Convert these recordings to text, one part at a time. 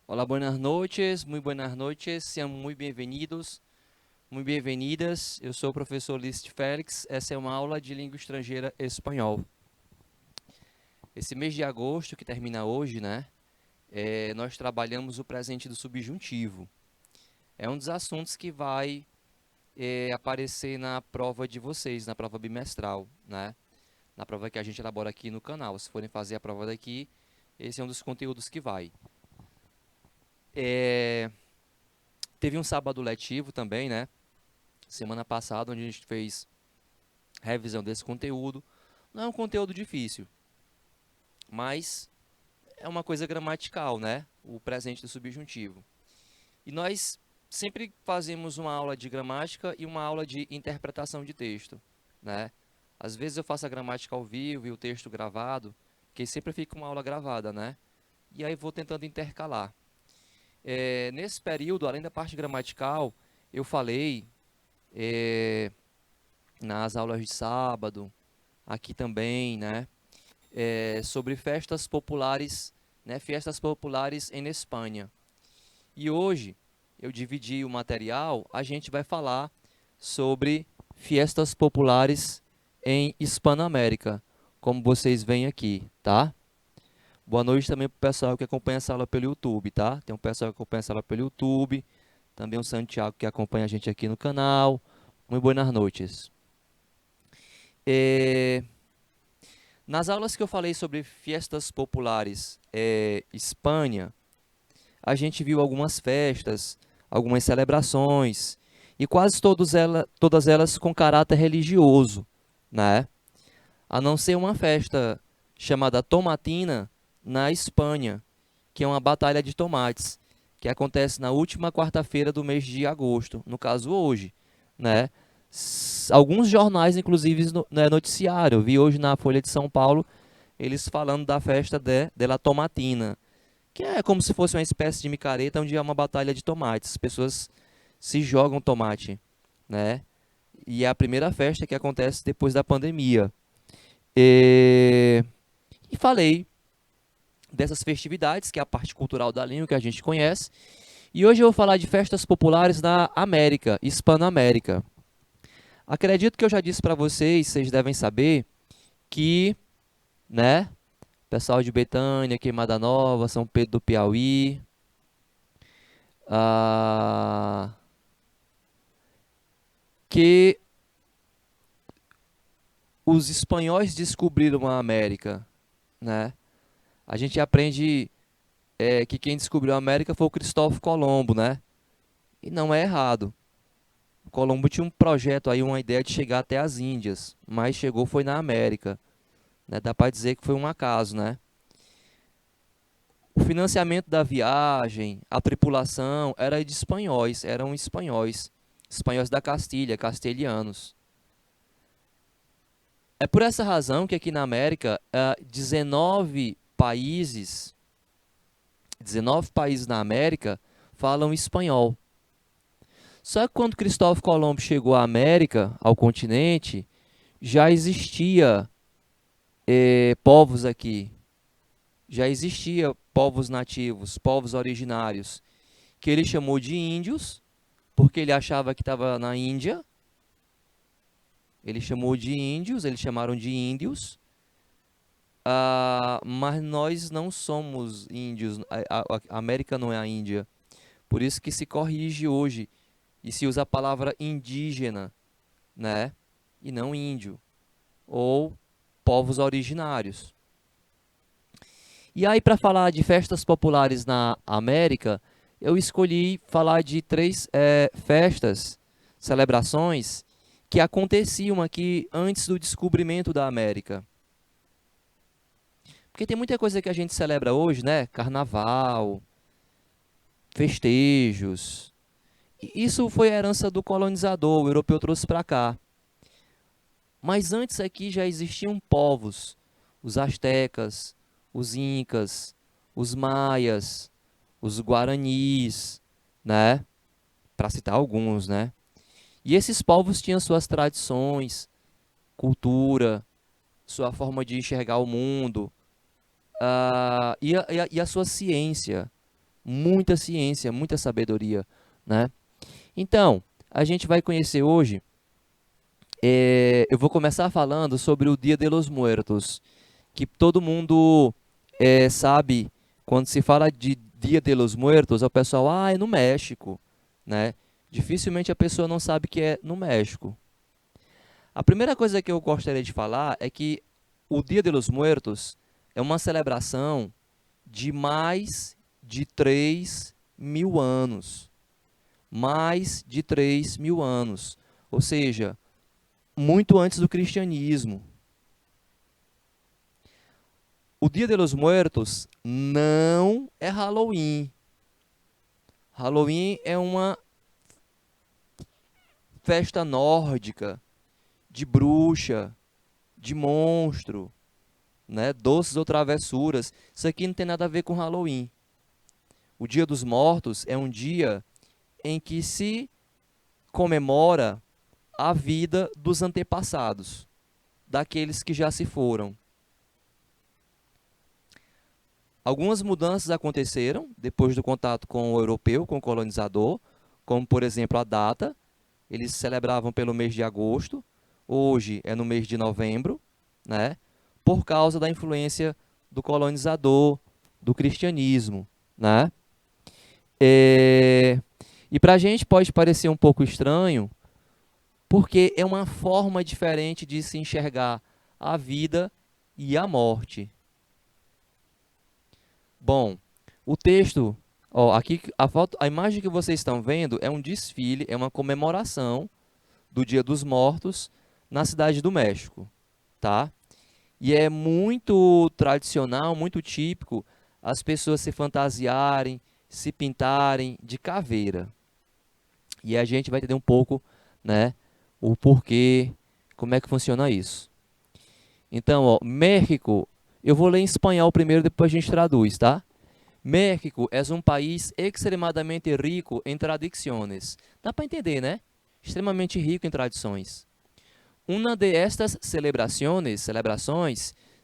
Olá, buenas noches, muy buenas noches, sejam muito bem-vindos, muito bem-vindas. Eu sou o professor List Félix, essa é uma aula de língua estrangeira espanhol. Esse mês de agosto, que termina hoje, né, nós trabalhamos o presente do subjuntivo. É um dos assuntos que vai aparecer na prova de vocês, na prova bimestral, né, na prova que a gente elabora aqui no canal. Se forem fazer a prova daqui, esse é um dos conteúdos que vai. Teve um sábado letivo também, né, semana passada, onde a gente fez revisão desse conteúdo. Não é um conteúdo difícil, mas é uma coisa gramatical, né? O presente do subjuntivo. E nós sempre fazemos uma aula de gramática e uma aula de interpretação de texto, né? Às vezes eu faço a gramática ao vivo e o texto gravado, que sempre fica uma aula gravada, né? E aí vou tentando intercalar. Nesse período, além da parte gramatical, eu falei nas aulas de sábado, aqui também, né? Sobre festas populares, né, festas populares em Espanha. E hoje eu dividi o material, a gente vai falar sobre festas populares em Hispanoamérica, como vocês veem aqui, tá? Boa noite também para o pessoal que acompanha essa aula pelo YouTube, tá? Tem um pessoal que acompanha essa aula pelo YouTube, também o Santiago que acompanha a gente aqui no canal. Muito boas noites. É, Nas aulas que eu falei sobre festas populares Espanha, a gente viu algumas festas, algumas celebrações, e quase todas elas com caráter religioso, né? A não ser uma festa chamada Tomatina na Espanha, que é uma batalha de tomates, que acontece na última quarta-feira do mês de agosto, no caso hoje, né? Alguns jornais, inclusive, noticiaram. Eu vi hoje na Folha de São Paulo eles falando da festa de la Tomatina, que é como se fosse uma espécie de micareta onde é uma batalha de tomates. As pessoas se jogam tomate, né? E é a primeira festa que acontece depois da pandemia. E falei dessas festividades, que é a parte cultural da língua que a gente conhece. E hoje eu vou falar de festas populares na América, Hispanoamérica. Acredito que eu já disse para vocês, vocês devem saber, que, né, pessoal de Betânia, Queimada Nova, São Pedro do Piauí, ah, que os espanhóis descobriram a América, né? A gente aprende que quem descobriu a América foi o Cristóvão Colombo, né? E não é errado. O Colombo tinha um projeto aí, uma ideia de chegar até as Índias, mas chegou foi na América, né? Dá para dizer que foi um acaso, né? O financiamento da viagem, a tripulação, era de espanhóis, eram espanhóis, espanhóis da Castilha, castelhanos. É por essa razão que aqui na América, 19 países na América falam espanhol. Só que quando Cristóvão Colombo chegou à América, ao continente, já existia povos aqui, já existia povos nativos, povos originários, que ele chamou de índios, porque ele achava que estava na Índia. Ele chamou de índios, eles chamaram de índios, mas nós não somos índios, a América não é a Índia. Por isso que se corrige hoje e se usa a palavra indígena, né? E não índio, ou povos originários. E aí, para falar de festas populares na América, eu escolhi falar de três festas, celebrações, que aconteciam aqui antes do descobrimento da América. Porque tem muita coisa que a gente celebra hoje, né? Carnaval, festejos. E isso foi a herança do colonizador, o europeu trouxe para cá. Mas antes aqui já existiam povos, os astecas, os incas, os maias, os guaranis, né? Para citar alguns, né? E esses povos tinham suas tradições, cultura, sua forma de enxergar o mundo, e a sua ciência, muita ciência, muita sabedoria, né? Então, a gente vai conhecer hoje, eu vou começar falando sobre o Dia de los Muertos, que todo mundo sabe, quando se fala de Dia de los Muertos, o pessoal, é no México, né? Dificilmente a pessoa não sabe que é no México. A primeira coisa que eu gostaria de falar é que o Dia de los Muertos é uma celebração de mais de 3.000 anos. Mais de 3.000 anos. Ou seja, muito antes do cristianismo. O Dia de los Muertos não é Halloween. Halloween é uma festa nórdica, de bruxa, de monstro, né? Doces ou travessuras. Isso aqui não tem nada a ver com Halloween. O Dia dos Mortos é um dia em que se comemora a vida dos antepassados, daqueles que já se foram. Algumas mudanças aconteceram depois do contato com o europeu, com o colonizador, como, por exemplo, a data. Eles celebravam pelo mês de agosto, hoje é no mês de novembro, né? Por causa da influência do colonizador, do cristianismo, né? E para a gente pode parecer um pouco estranho, porque é uma forma diferente de se enxergar a vida e a morte. Bom, o texto, ó, aqui a imagem que vocês estão vendo é um desfile, é uma comemoração do Dia dos Mortos na cidade do México, tá? E é muito tradicional, muito típico as pessoas se fantasiarem, se pintarem de caveira. E a gente vai entender um pouco, né, o porquê, como é que funciona isso. Então, ó, México, eu vou ler em espanhol primeiro, depois a gente traduz, tá? México é um país extremadamente rico em tradições. Dá para entender, né? Extremamente rico em tradições. Uma de estas celebrações,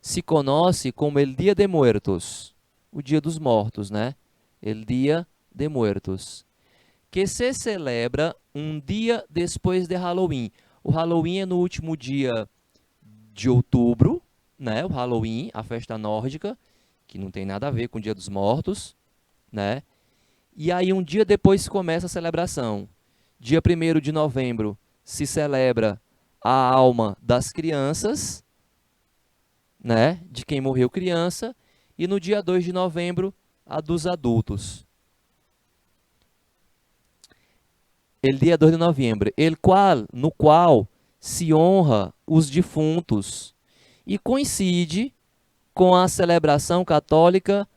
se conhece como el Dia de Muertos, o Dia dos Mortos, né? El Dia de Muertos, que se celebra um dia depois de Halloween. O Halloween é no último dia de outubro, né? O Halloween, a festa nórdica, que não tem nada a ver com o Dia dos Mortos, né? E aí um dia depois começa a celebração. Dia 1º de novembro se celebra a alma das crianças, né? De quem morreu criança, e no dia 2 de novembro a dos adultos. El dia 2 de novembro, no qual se honra os defuntos e coincide com a celebração católica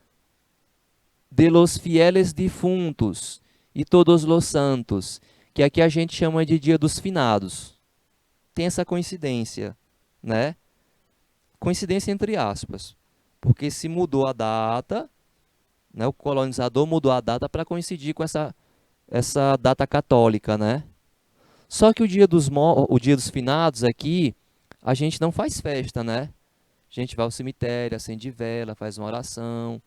de los fieles difuntos e todos los santos, que aqui a gente chama de Dia dos Finados. Tem essa coincidência, né? Coincidência entre aspas, porque se mudou a data, né? O colonizador mudou a data para coincidir com essa data católica, né? Só que o Dia dos Finados aqui, a gente não faz festa, né? A gente vai ao cemitério, acende vela, faz uma oração,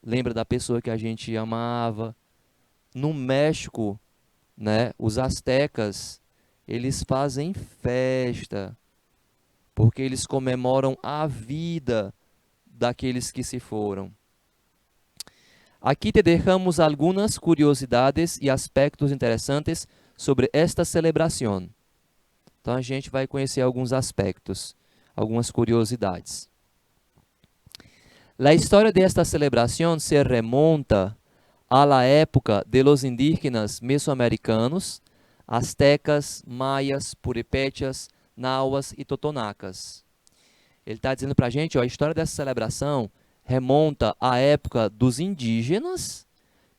lembra da pessoa que a gente amava. No México, né, os astecas, eles fazem festa, porque eles comemoram a vida daqueles que se foram. Aqui te deixamos algumas curiosidades e aspectos interessantes sobre esta celebração. Então a gente vai conhecer alguns aspectos, algumas curiosidades. A história desta celebração se remonta à época de los indígenas mesoamericanos, astecas, maias, puripétias, nahuas e totonacas. Ele está dizendo para a gente, ó, a história dessa celebração remonta à época dos indígenas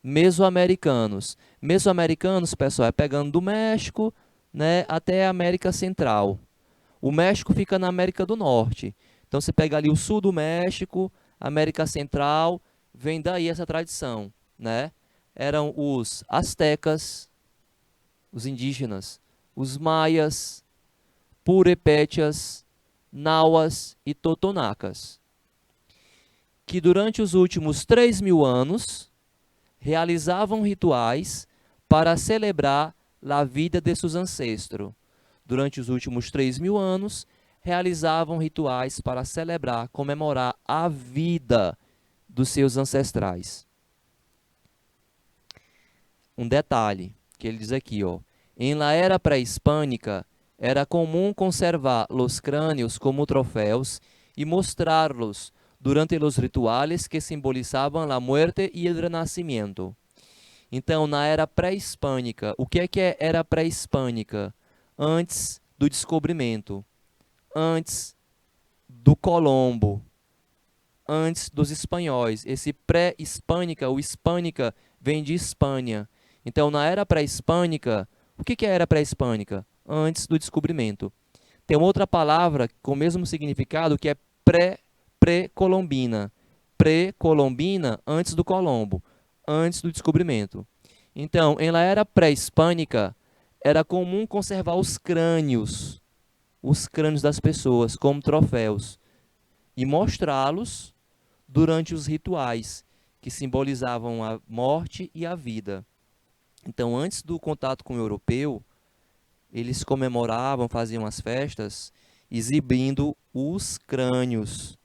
mesoamericanos. Mesoamericanos, pessoal, é pegando do México, né, até a América Central. O México fica na América do Norte. Então, você pega ali o sul do México, América Central, vem daí essa tradição, né? Eram os astecas, os indígenas, os maias, purepétias, nahuas e totonacas, que durante os últimos 3.000 anos realizavam rituais para celebrar a vida de seus ancestros. Durante os últimos 3.000 anos, realizavam rituais para celebrar, comemorar a vida dos seus ancestrais. Um detalhe que ele diz aqui, ó. Em la era pré-hispânica, era comum conservar os crânios como troféus e mostrá-los durante os rituais que simbolizavam a muerte e o renascimento. Então, na era pré-hispânica, o que é era pré-hispânica? Antes do descobrimento, antes do Colombo, antes dos espanhóis. Esse pré-hispânica, o hispânica vem de Espanha. Então, na era pré-hispânica, o que é a era pré-hispânica? Antes do descobrimento. Tem outra palavra com o mesmo significado que é pré-colombina. Pré-colombina, antes do Colombo, antes do descobrimento. Então, em la era pré-hispânica, era comum conservar os crânios das pessoas como troféus e mostrá-los durante os rituais que simbolizavam a morte e a vida. Então, antes do contato com o europeu, eles comemoravam, faziam as festas, exibindo os crânios,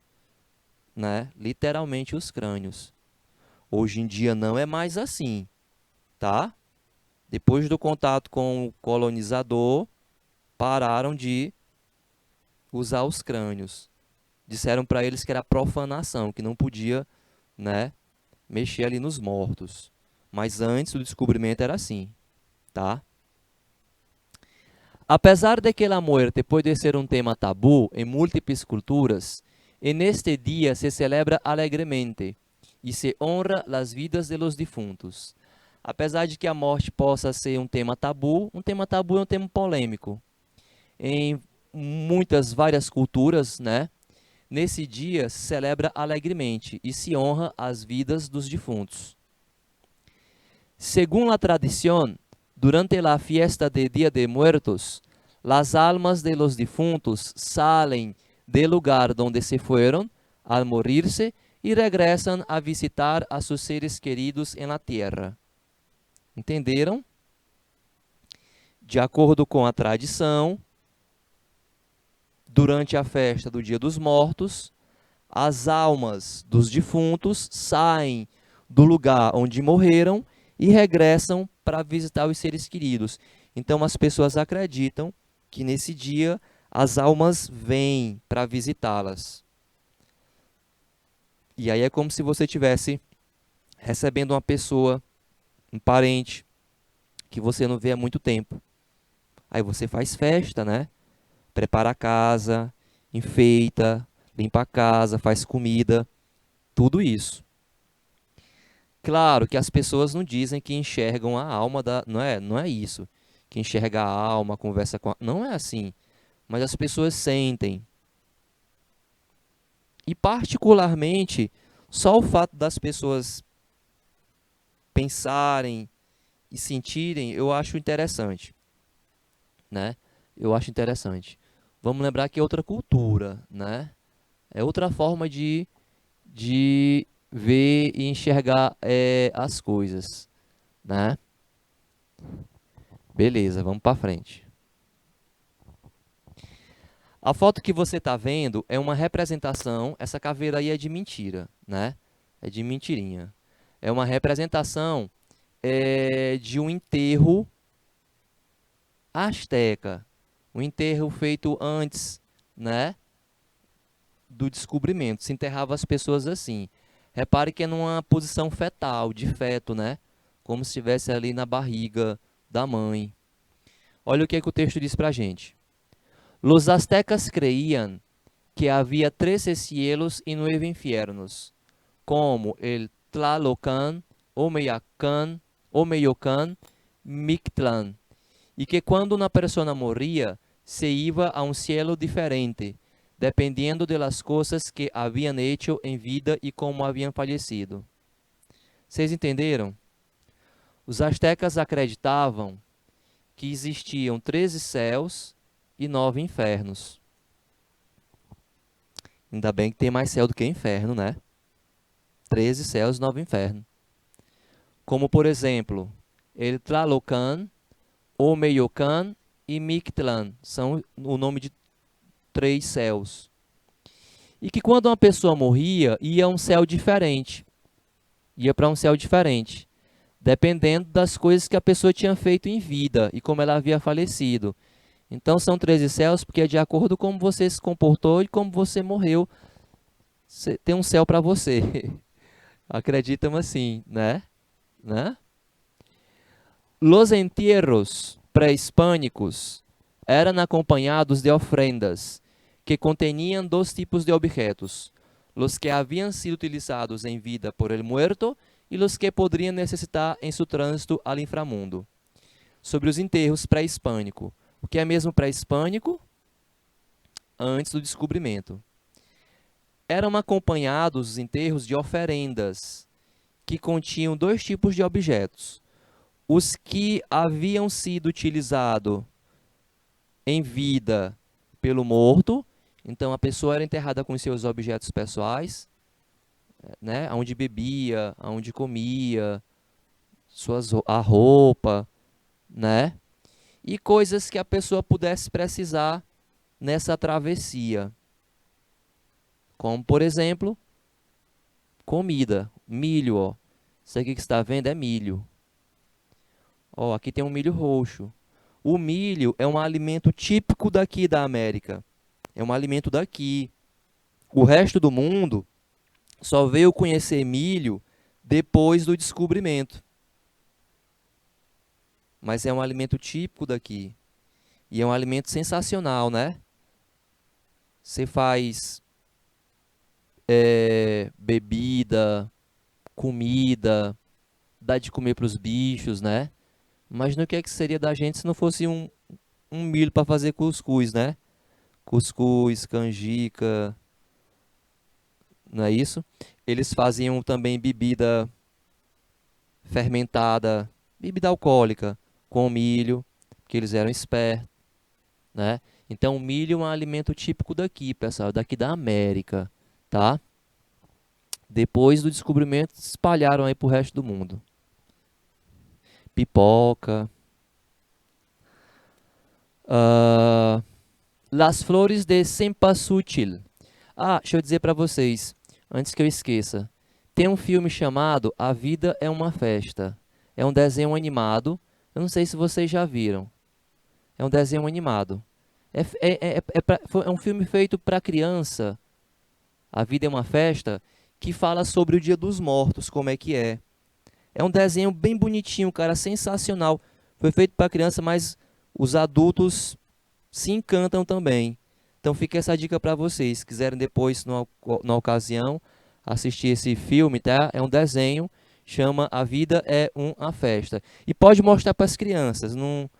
né? Literalmente os crânios. Hoje em dia não é mais assim, tá? Depois do contato com o colonizador, pararam de usar os crânios. Disseram para eles que era profanação, que não podia, né, mexer ali nos mortos. Mas antes do descobrimento era assim, tá? Apesar de que a muerte pode ser um tema tabu em múltiplas culturas, neste dia se celebra alegremente e se honra as vidas de los difuntos. Apesar de que a morte possa ser um tema tabu é um tema polêmico. Em várias culturas, né, nesse dia se celebra alegremente e se honra as vidas dos defuntos. Según la tradición, durante la fiesta de Día de Muertos, las almas de los difuntos salen del lugar donde se fueron al morirse y regresan a visitar a sus seres queridos en la tierra. Entenderam? De acordo com a tradição, durante a festa do Dia dos Mortos, as almas dos defuntos saem do lugar onde morreram e regressam para visitar os seres queridos. Então, as pessoas acreditam que nesse dia as almas vêm para visitá-las. E aí é como se você estivesse recebendo uma pessoa, um parente, que você não vê há muito tempo. Aí você faz festa, né? Prepara a casa, enfeita, limpa a casa, faz comida, tudo isso. Claro que as pessoas não dizem que enxergam a alma da... Não é isso. Que enxerga a alma, conversa com a... Não é assim. Mas as pessoas sentem. E particularmente, só o fato das pessoas pensarem e sentirem, eu acho interessante, né? Eu acho interessante. Vamos lembrar que é outra cultura, né? É outra forma de ver e enxergar as coisas, né? Beleza, vamos para frente. A foto que você está vendo é uma representação, essa caveira aí é de mentira, né? É de mentirinha. É uma representação de um enterro asteca, um enterro feito antes, né, do descobrimento. Se enterrava as pessoas assim. Repare que é numa posição fetal, de feto, né? Como se estivesse ali na barriga da mãe. Olha o que, é que o texto diz para a gente. Los aztecas creían que havia 13 cielos y 9 infiernos, como el Tlalocan, Omeyocan, Mictlán, e que quando uma pessoa morria, se ia a um cielo diferente, dependiendo de las cosas que haviam hecho em vida e como haviam falecido. Vocês entenderam? Os astecas acreditavam que existiam 13 céus e 9 infernos. Ainda bem que tem mais céu do que inferno, né? 13 céus e 9 infernos. como por exemplo, el Tlalocan, Omeyocan e Mictlan, são o nome de 3 céus. E que quando uma pessoa morria, ia a um céu diferente, ia para um céu diferente, dependendo das coisas que a pessoa tinha feito em vida e como ela havia falecido. Então são 13 céus porque é de acordo com como você se comportou e como você morreu, tem um céu para você. Acreditam assim, né? Né? Los entierros pré-hispânicos eram acompanhados de ofrendas que contenían 2 tipos de objetos: los que habían sido utilizados en vida por el muerto e los que poderiam necessitar em seu trânsito al inframundo. Sobre os enterros pré-hispânico. O que é mesmo pré-hispânico? Antes do descobrimento. Eram acompanhados os enterros de oferendas, que continham 2 tipos de objetos: os que haviam sido utilizados em vida pelo morto, então a pessoa era enterrada com seus objetos pessoais, né, onde bebia, onde comia, a roupa, né, e coisas que a pessoa pudesse precisar nessa travessia, como por exemplo, comida, milho, ó. Isso aqui que você está vendo é milho. Ó, aqui tem um milho roxo. O milho é um alimento típico daqui da América. É um alimento daqui. O resto do mundo só veio conhecer milho depois do descobrimento. Mas é um alimento típico daqui. E é um alimento sensacional, né? Você faz bebida, comida, dá de comer para os bichos, né? Imagina o que seria da gente se não fosse um milho para fazer cuscuz, né? Cuscuz, canjica, não é isso? Eles faziam também bebida fermentada, bebida alcoólica, com milho, porque eles eram espertos, né? Então, o milho é um alimento típico daqui, pessoal, daqui da América, tá? Depois do descobrimento, se espalharam aí pro resto do mundo. Pipoca. Las flores de cempasúchil. Ah, deixa eu dizer para vocês, antes que eu esqueça. Tem um filme chamado A Vida é uma Festa. É um desenho animado. Eu não sei se vocês já viram. É um desenho animado. É um filme feito para criança. A Vida é uma Festa, que fala sobre o Dia dos Mortos, como é que é. É um desenho bem bonitinho, cara, sensacional. Foi feito para criança, mas os adultos se encantam também. Então fica essa dica para vocês, se quiserem depois, na ocasião, assistir esse filme, tá? É um desenho, chama A Vida é uma Festa. E pode mostrar para as crianças, não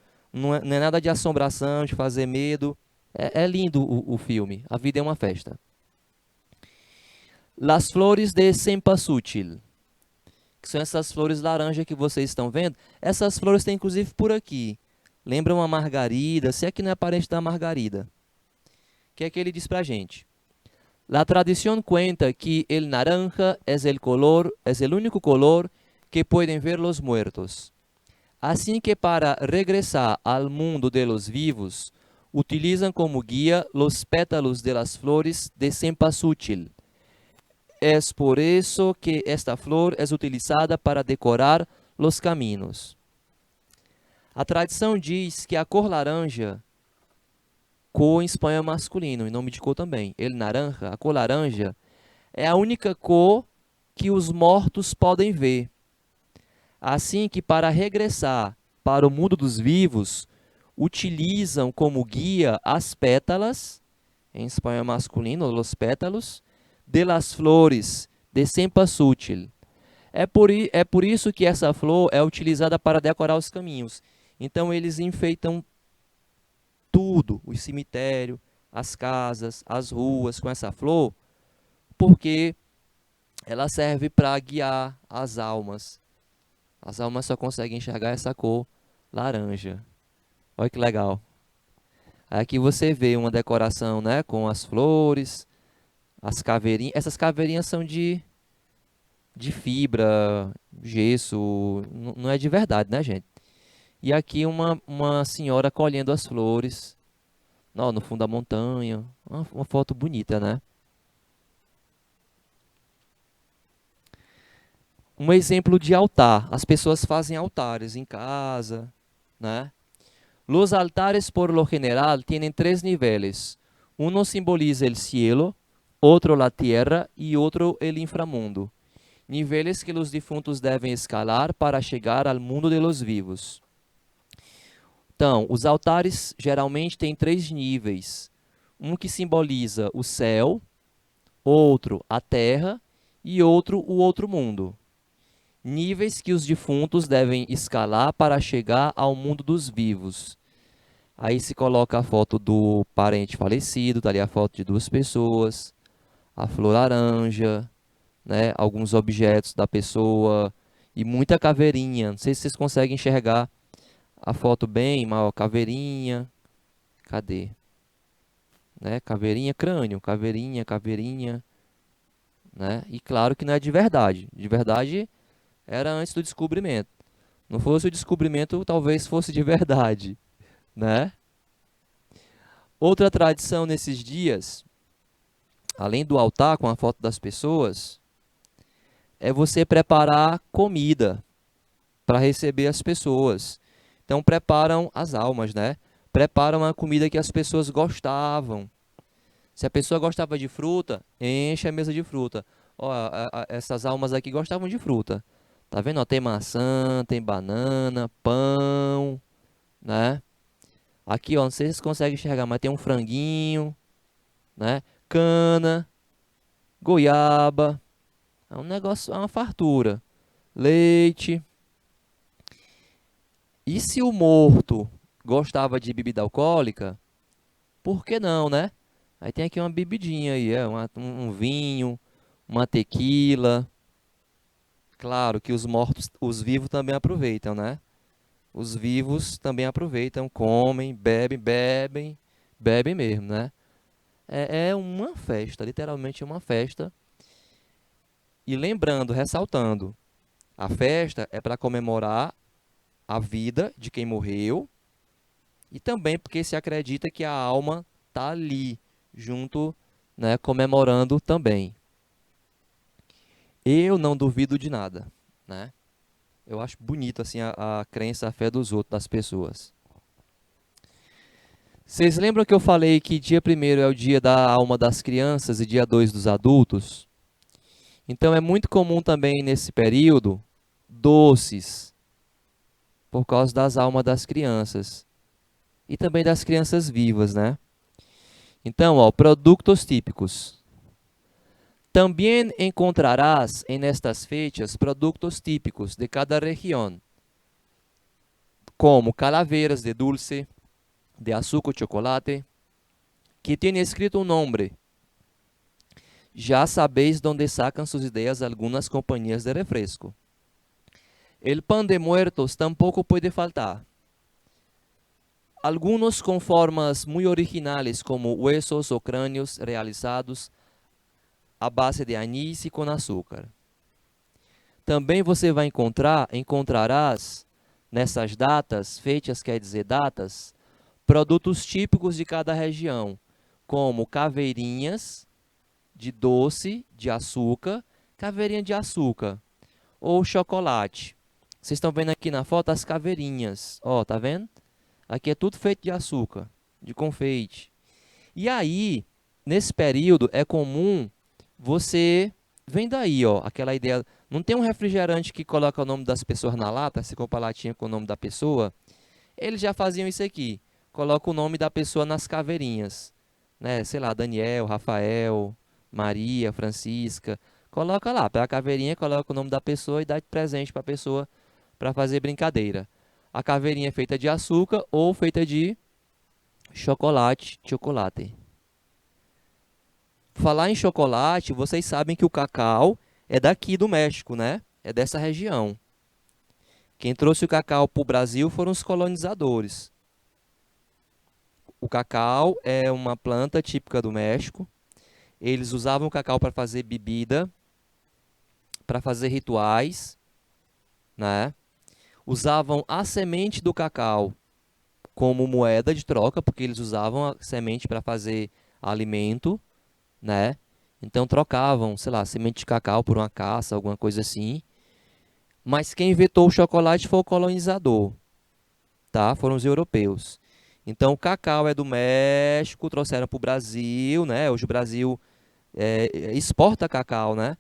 é nada de assombração, de fazer medo. É lindo o filme, A Vida é uma Festa. Las flores de cempasúchil, que são essas flores laranja que vocês estão vendo. Essas flores tem inclusive por aqui. Lembram a margarida, se é que não é parente da margarida. O que é que ele diz para a gente? La tradición cuenta que el naranja es el único color que pueden ver los muertos. Así que para regresar al mundo de los vivos, utilizan como guía los pétalos de las flores de cempasúchil. Es por eso que esta flor es utilizada para decorar los caminos. A tradição diz que a cor laranja, cor em espanhol masculino, em nome de cor também, el naranja, a cor laranja, é a única cor que os mortos podem ver. Assim que para regressar para o mundo dos vivos, utilizam como guia as pétalas, em espanhol masculino, los pétalos, de las flores de cempasúchil. É por isso que essa flor é utilizada para decorar os caminhos. Então eles enfeitam tudo, o cemitério, as casas, as ruas com essa flor, porque ela serve para guiar as almas. As almas só conseguem enxergar essa cor laranja. Olha que legal. Aqui você vê uma decoração, né, com as flores, as caveirinhas. Essas caveirinhas são de de fibra, gesso, não é de verdade, né, gente? E aqui uma senhora colhendo as flores, ó, no fundo da montanha, uma foto bonita, né? Um exemplo de altar, as pessoas fazem altares em casa, né? Los altares, por lo general, tienen tres niveles. Uno simboliza el cielo, otro la tierra y otro el inframundo. Niveles que los difuntos devem escalar para chegar ao mundo de los vivos. Então, os altares geralmente têm três níveis. Um que simboliza o céu, outro a terra e outro o outro mundo. Níveis que os defuntos devem escalar para chegar ao mundo dos vivos. Aí se coloca a foto do parente falecido, tá ali a foto de duas pessoas, a flor laranja, né, alguns objetos da pessoa e muita caveirinha. Não sei se vocês conseguem enxergar a foto bem, mas ó, caveirinha, cadê? Né? Caveirinha, crânio, caveirinha, caveirinha, né? E claro que não é de verdade. De verdade era antes do descobrimento. Não fosse o descobrimento, talvez fosse de verdade, né? Outra tradição nesses dias, além do altar com a foto das pessoas, é você preparar comida para receber as pessoas. Então preparam as almas, né? Preparam a comida que as pessoas gostavam. Se a pessoa gostava de fruta, enche a mesa de fruta. Ó, essas almas aqui gostavam de fruta. Tá vendo? Ó, tem maçã, tem banana, pão, né? Aqui, ó, não sei se vocês conseguem enxergar, mas tem um franguinho, né? Cana, goiaba. É um negócio, é uma fartura. Leite. E se o morto gostava de bebida alcoólica, por que não, né? Aí tem aqui uma bebidinha aí, um vinho, uma tequila. Claro que os mortos, os vivos também aproveitam, né? Os vivos também aproveitam, comem, bebem mesmo, né? É uma festa, literalmente uma festa. E lembrando, ressaltando, a festa é para comemorar a vida de quem morreu e também porque se acredita que a alma está ali, junto, né, comemorando também. Eu não duvido de nada, né? Eu acho bonito assim a crença, a fé dos outros, das pessoas. Vocês lembram que eu falei que dia 1º é o dia da alma das crianças e dia 2 dos adultos? Então é muito comum também nesse período doces, por causa das almas das crianças e também das crianças vivas, né? Então, ó, produtos típicos. Também encontrarás en estas fechas produtos típicos de cada região, como calaveras de dulce, de açúcar y chocolate, que tiene escrito un nombre. Ya sabéis dónde sacan sus ideas algunas compañías de refresco. El pan de muertos tampoco puede faltar. Algunos con formas muy originales como huesos o cráneos realizados à base de anis e com açúcar. Também você vai encontrarás nessas datas, feitas quer dizer datas, produtos típicos de cada região, como caveirinhas de doce, de açúcar, caveirinha de açúcar ou chocolate. Vocês estão vendo aqui na foto as caveirinhas, ó, tá vendo? Aqui é tudo feito de açúcar, de confeite. E aí, nesse período, é comum você... Vem daí, ó, aquela ideia... Não tem um refrigerante que coloca o nome das pessoas na lata, se compra a latinha com o nome da pessoa? Eles já faziam isso aqui. Coloca o nome da pessoa nas caveirinhas. Né? Sei lá, Daniel, Rafael, Maria, Francisca. Coloca lá, pega a caveirinha, coloca o nome da pessoa e dá de presente para a pessoa para fazer brincadeira. A caveirinha é feita de açúcar ou feita de chocolate. Falar em chocolate, vocês sabem que o cacau é daqui do México, né? É dessa região. Quem trouxe o cacau para o Brasil foram os colonizadores. O cacau é uma planta típica do México. Eles usavam o cacau para fazer bebida, para fazer rituais, né? Usavam a semente do cacau como moeda de troca, porque eles usavam a semente para fazer alimento, né? Então trocavam, sei lá, semente de cacau por uma caça, alguma coisa assim. Mas quem inventou o chocolate foi o colonizador, tá? Foram os europeus. Então o cacau é do México, trouxeram para o Brasil, né? Hoje o Brasil exporta cacau, né?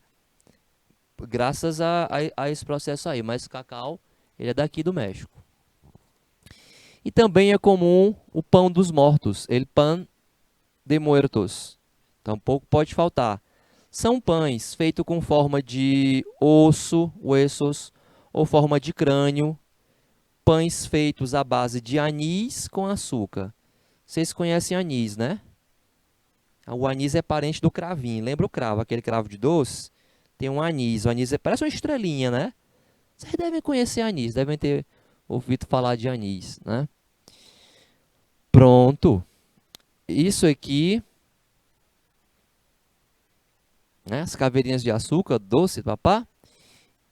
Graças a esse processo aí. Mas o cacau, ele é daqui do México. E também é comum o pão dos mortos, el pan de muertos. Tampouco pode faltar. São pães feitos com forma de osso, huesos, ou forma de crânio. Pães feitos à base de anis com açúcar. Vocês conhecem anis, né? O anis é parente do cravinho. Lembra o cravo, aquele cravo de doce? Tem um anis. O anis parece uma estrelinha, né? Vocês devem conhecer anis, devem ter ouvido falar de anis, né? Pronto. Isso aqui, né? As caveirinhas de açúcar, doce, papá.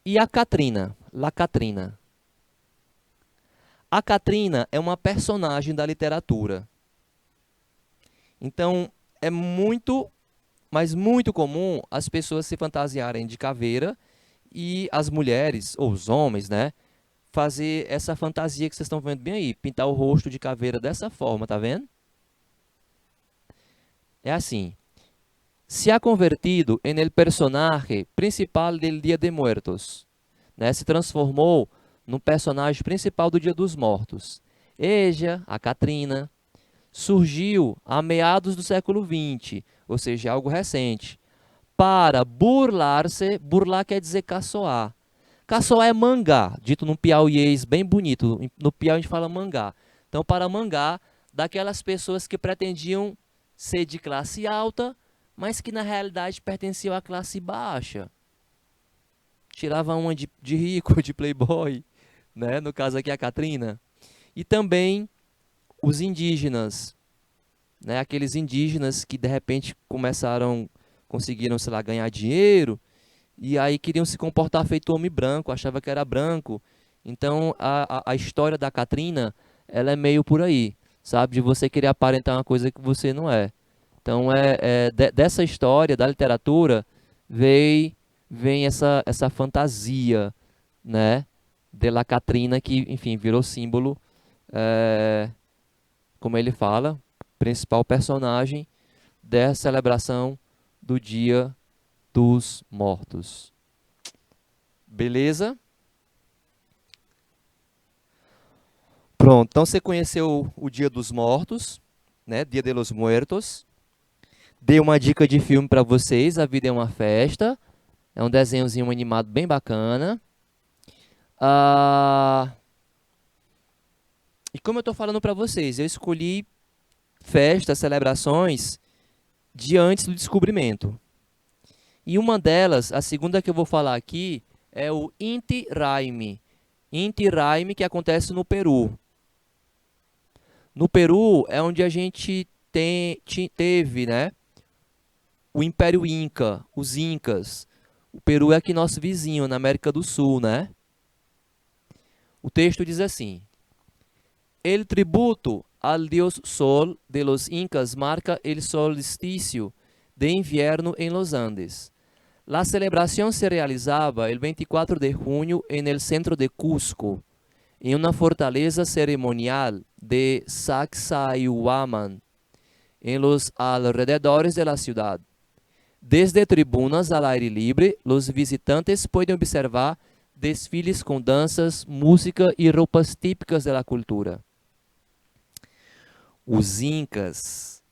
E a Catrina, La Catrina. A Catrina é uma personagem da literatura. Então, é muito, mas muito comum as pessoas se fantasiarem de caveira e as mulheres, ou os homens, né? Fazer essa fantasia que vocês estão vendo bem aí. Pintar o rosto de caveira dessa forma, tá vendo? É assim. Se ha convertido en el personaje principal del Dia de Muertos, né? Se transformou no personagem principal do Dia dos Mortos. Eja, a Catrina, surgiu a meados do século XX, ou seja, algo recente, para burlar-se, burlar quer dizer caçoar. Caçoar é mangá, dito num piauiês bem bonito, no Piauí a gente fala mangá. Então, para mangar daquelas pessoas que pretendiam ser de classe alta, mas que na realidade pertenciam à classe baixa. Tirava uma de rico, de playboy, né? No caso aqui a Catrina. E também os indígenas, né? Aqueles indígenas que de repente conseguiram, sei lá, ganhar dinheiro e aí queriam se comportar feito homem branco, achava que era branco. Então a história da Catrina, ela é meio por aí, sabe? De você querer aparentar uma coisa que você não é. Então dessa história da literatura vem essa fantasia, né? De La Catrina que, enfim, virou símbolo, como ele fala, principal personagem dessa celebração do Dia dos Mortos. Beleza? Pronto, então você conheceu o Dia dos Mortos, né? Dia de los Muertos. Dei uma dica de filme para vocês, A Vida é uma Festa. É um desenhozinho animado bem bacana. E como eu estou falando para vocês, eu escolhi festas, celebrações de antes do descobrimento. E uma delas, a segunda que eu vou falar aqui, é o Inti Raymi. Inti Raymi, que acontece no Peru. No Peru é onde a gente teve, né, o Império Inca, os Incas. O Peru é aqui nosso vizinho, na América do Sul, né? O texto diz assim: El tributo al dios Sol de los Incas marca el solsticio de invierno en los Andes. La celebración se realizaba el 24 de junio en el centro de Cusco, en una fortaleza ceremonial de Sacsayhuaman, en los alrededores de la ciudad. Desde tribunas al aire libre, los visitantes pueden observar desfiles com danças, música e roupas típicas da cultura. Os Incas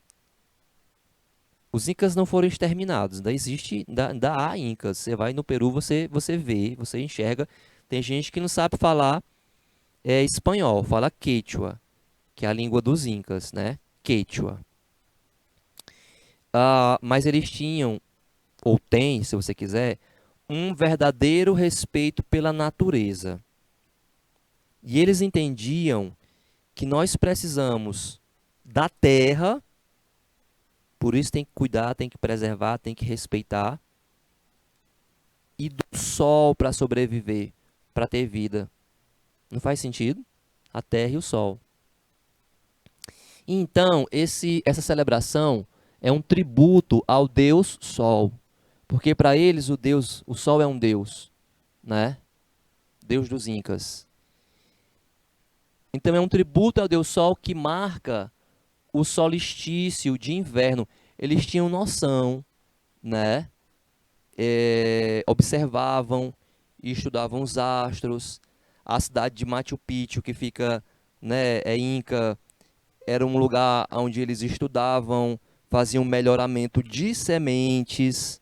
não foram exterminados, ainda há Incas. Você vai no Peru, você vê, você enxerga. Tem gente que não sabe falar espanhol, fala quechua, que é a língua dos Incas, né? Quechua. Mas eles tinham, ou têm, se você quiser, um verdadeiro respeito pela natureza. E eles entendiam que nós precisamos da terra, por isso tem que cuidar, tem que preservar, tem que respeitar. e do sol para sobreviver, para ter vida. Não faz sentido? A terra e o sol. Então, essa celebração é um tributo ao Deus Sol, porque para eles o Sol é um Deus, né? Deus dos Incas. Então é um tributo ao Deus Sol que marca o solstício de inverno. Eles tinham noção, né? Observavam e estudavam os astros. A cidade de Machu Picchu, que fica, né, Inca, era um lugar onde eles estudavam, faziam melhoramento de sementes,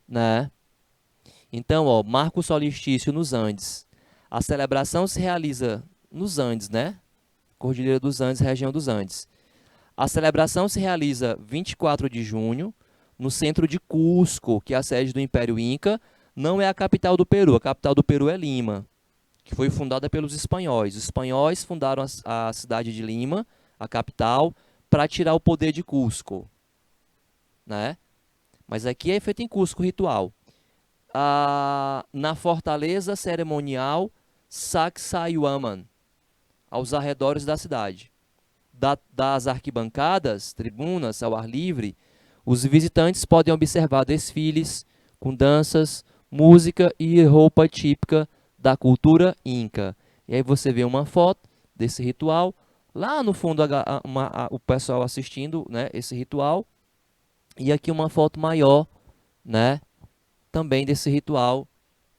né? Então, ó, marca o solstício nos Andes. A celebração se realiza nos Andes, né? Cordilheira dos Andes, região dos Andes. A celebração se realiza 24 de junho, no centro de Cusco, que é a sede do Império Inca. Não é a capital do Peru, a capital do Peru é Lima, que foi fundada pelos espanhóis. Os espanhóis fundaram a cidade de Lima, a capital, para tirar o poder de Cusco, né? Mas aqui é feito em Cusco o ritual. Na fortaleza cerimonial Sacsayhuaman, aos arredores da cidade. Das arquibancadas, tribunas ao ar livre, os visitantes podem observar desfiles com danças, música e roupa típica da cultura inca. E aí você vê uma foto desse ritual, lá no fundo o pessoal assistindo, né, esse ritual, e aqui uma foto maior, né, também desse ritual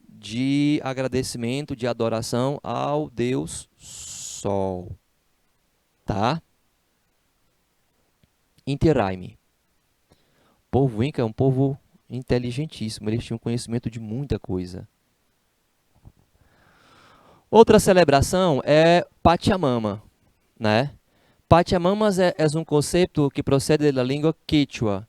de agradecimento, de adoração ao Deus Sol. Tá? Inti-Raymi. O povo Inca é um povo inteligentíssimo, eles tinham conhecimento de muita coisa. Outra celebração é Pachamama, né? Pachamama é um conceito que procede da língua quechua.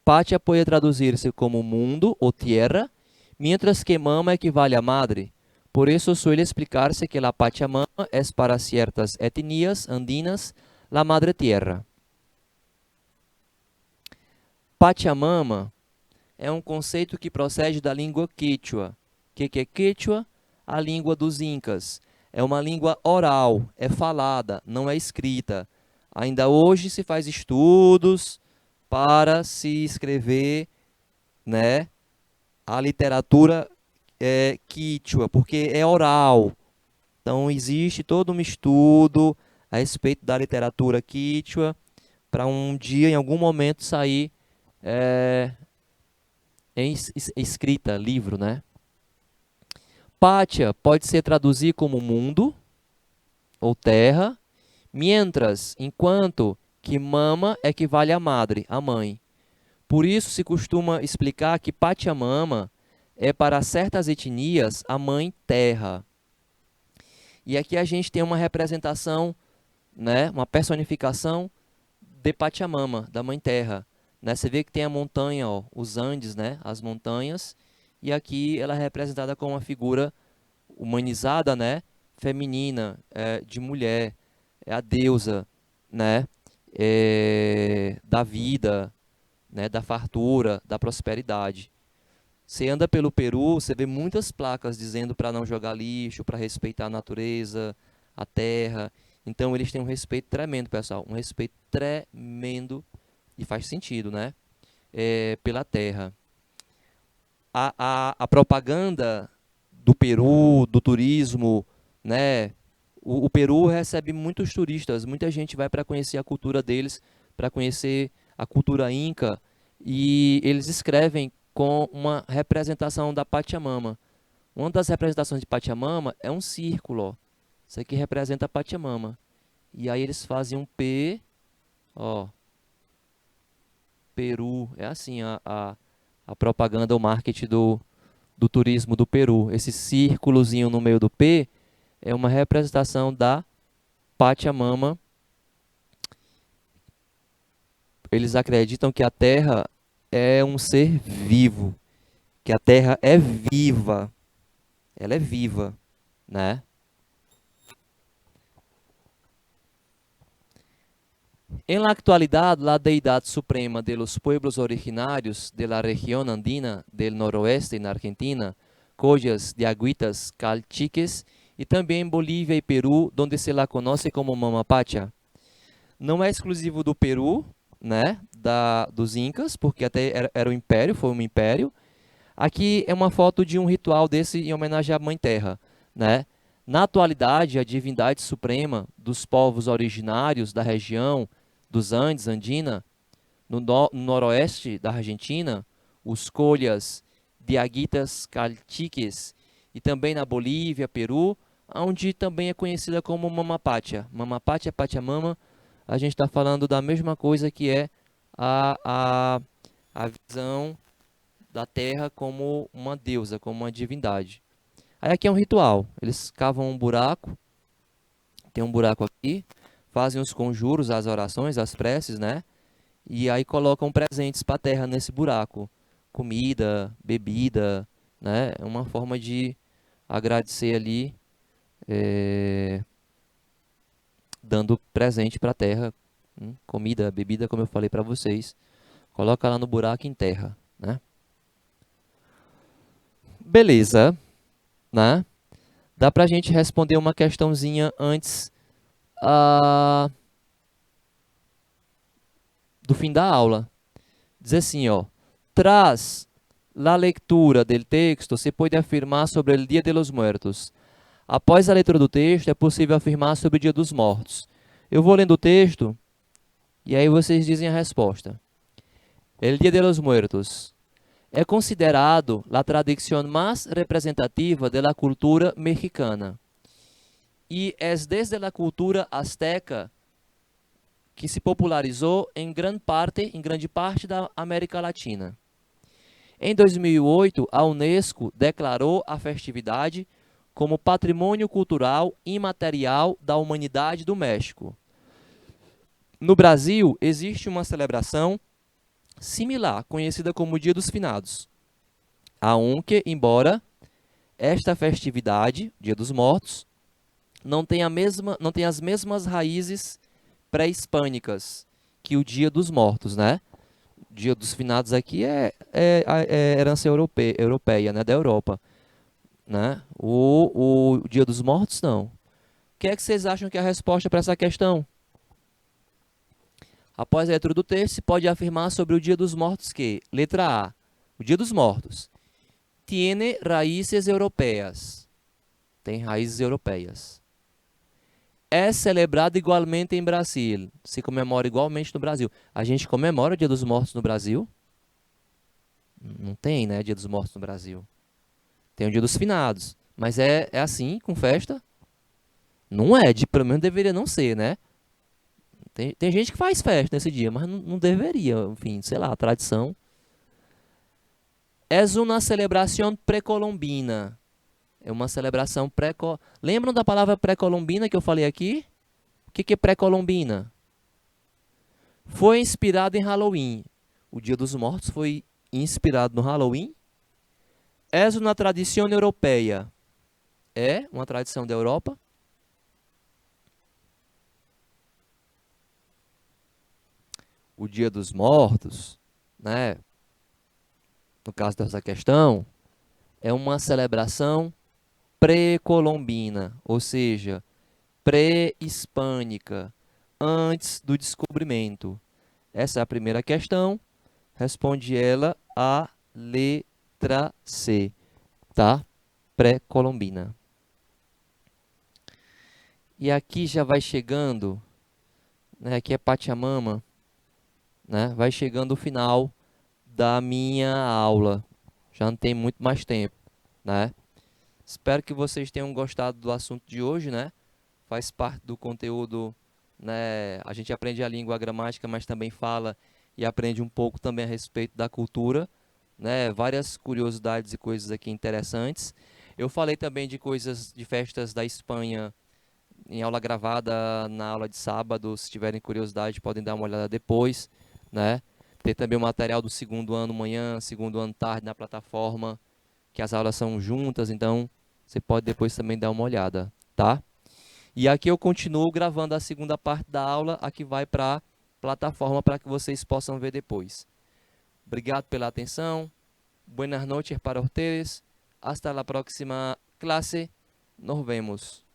Pacha pode traduzir-se como mundo ou tierra, mientras que mama equivale a madre. Por isso suele explicar-se que la Pachamama es para ciertas etnias andinas la madre tierra. Pachamama é um conceito que procede da língua quechua. O que é quechua? A língua dos incas. É uma língua oral, é falada, não é escrita. Ainda hoje se faz estudos para se escrever, né, a literatura quechua, porque é oral. Então existe todo um estudo a respeito da literatura quechua para um dia, em algum momento, sair em escrita, livro, né? Pacha pode ser traduzido como mundo ou terra, enquanto que mama equivale a madre, a mãe. Por isso se costuma explicar que Pachamama é para certas etnias a mãe terra. E aqui a gente tem uma representação, né, uma personificação de Pachamama, da mãe terra. Né? Você vê que tem a montanha, ó, os Andes, né, as montanhas, e aqui ela é representada como uma figura humanizada, né, feminina, de mulher, é a deusa, né, da vida, né, da fartura, da prosperidade. Você anda pelo Peru, você vê muitas placas dizendo para não jogar lixo, para respeitar a natureza, a terra. Então eles têm um respeito tremendo, pessoal, um respeito tremendo, e faz sentido, né, pela terra. A propaganda do Peru, do turismo, né? O Peru recebe muitos turistas, muita gente vai para conhecer a cultura deles, para conhecer a cultura inca, e eles escrevem com uma representação da Pachamama. Uma das representações de Pachamama é um círculo, ó. Isso aqui representa a Pachamama. E aí eles fazem um P, ó, Peru, é assim a propaganda, o marketing do turismo do Peru. Esse círculozinho no meio do P é uma representação da Pachamama. Eles acreditam que a Terra é um ser vivo, que a Terra é viva. Ela é viva, né? En la actualidad, la deidad suprema de los pueblos originarios de la región andina del noroeste en Argentina collas de agüitas calchiques, e também em Bolívia e Peru, onde se la conoce como mamapacha. Não é exclusivo do Peru, né, dos Incas, porque até era um império, foi um império. Aqui é uma foto de um ritual desse em homenagem à Mãe Terra, né? Na atualidade, a divindade suprema dos povos originários da região dos Andes, Andina, no noroeste da Argentina, os colhas Diaguitas calchiques, e também na Bolívia, Peru, onde também é conhecida como Mamapacha. Mamapacha, Pachamama, a gente está falando da mesma coisa que é a, a, a visão da terra como uma deusa, como uma divindade. Aí aqui é um ritual. Eles cavam um buraco, tem um buraco aqui, fazem os conjuros, as orações, as preces, né? E aí colocam presentes para a terra nesse buraco. Comida, bebida, né? É uma forma de agradecer ali, dando presente para a terra. Comida, bebida, como eu falei para vocês. Coloca lá no buraco e enterra, né? Beleza, né? Dá pra gente responder uma questãozinha antes do fim da aula. Diz assim, ó. Tras la lectura del texto, se pode afirmar sobre o Dia de los Muertos. Após a leitura do texto, é possível afirmar sobre o Dia dos Mortos. Eu vou lendo o texto e aí vocês dizem a resposta. El Dia de los Muertos é considerado a tradição mais representativa da cultura mexicana e é desde a cultura azteca que se popularizou em grande parte da América Latina. Em 2008, a Unesco declarou a festividade como Patrimônio Cultural Imaterial da Humanidade do México. No Brasil, existe uma celebração similar, conhecida como Dia dos Finados, aunque, embora esta festividade, Dia dos Mortos, não tem as mesmas raízes pré-hispânicas que o Dia dos Mortos, né? O Dia dos Finados aqui é herança europeia, né? Da Europa, né? O Dia dos Mortos, não. O que é que vocês acham que é a resposta para essa questão? Após a leitura do texto, se pode afirmar sobre o Dia dos Mortos que, letra A, o Dia dos Mortos, tiene raízes europeias. Tem raízes europeias. É celebrado igualmente em Brasil. Se comemora igualmente no Brasil. A gente comemora o Dia dos Mortos no Brasil? Não tem, né? Dia dos Mortos no Brasil. Tem o Dia dos Finados. Mas é assim, com festa? Não é, pelo menos deveria não ser, né? Tem gente que faz festa nesse dia, mas não deveria. Enfim, sei lá, tradição. É uma celebração pré-colombina. É uma celebração pré-colombina. Lembram da palavra pré-colombina que eu falei aqui? O que é pré-colombina? Foi inspirado em Halloween. O Dia dos Mortos foi inspirado no Halloween. É uma tradição europeia. É uma tradição da Europa. O Dia dos Mortos, né? No caso dessa questão, é uma celebração pré-colombina, ou seja, pré-hispânica, antes do descobrimento. Essa é a primeira questão. Responde ela a letra C, tá? Pré-colombina. E aqui já vai chegando, né? Aqui é Pachamama, né? Vai chegando o final da minha aula. Já não tem muito mais tempo, né? Espero que vocês tenham gostado do assunto de hoje, né? Faz parte do conteúdo, né? A gente aprende a língua, a gramática, mas também fala e aprende um pouco também a respeito da cultura, né? Várias curiosidades e coisas aqui interessantes. Eu falei também de coisas, de festas da Espanha em aula gravada na aula de sábado. Se tiverem curiosidade, podem dar uma olhada depois, né? Tem também o material do segundo ano manhã, segundo ano tarde na plataforma, que as aulas são juntas, então você pode depois também dar uma olhada, tá? E aqui eu continuo gravando a segunda parte da aula, a que vai para a plataforma para que vocês possam ver depois. Obrigado pela atenção. Buenas noches para ustedes. Hasta la próxima clase. Nos vemos.